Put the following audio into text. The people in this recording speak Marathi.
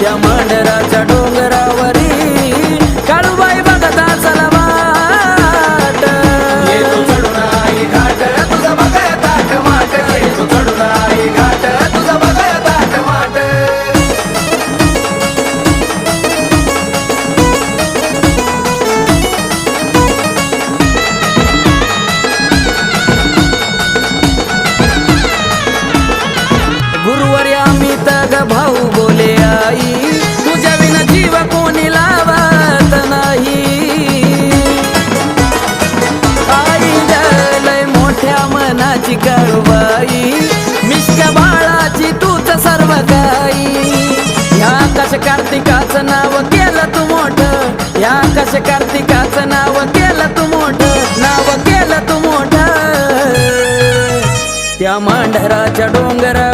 त्या मांढराच्या डोंगरावरी काळूबाई बघता चला वाट ये तू चढून आई घाट तुझा बघाय ताट माट ये तू चढून आई घाट तुझा बघाय ताट माट गुरुवर अमित ग भाऊ बोले आई तुझ्या विना जीव कोणी लावत नाही आई लय मोठ्या मनाची काळूबाई मिश्क्या बाळाची तूच सर्व काही या आकाश कार्तिकाचं नाव केलं तू मोठं या आकाश कार्तिकाचं नाव केलं तू मोठं नाव केलं तू मोठं त्या मांढराच्या डोंगरा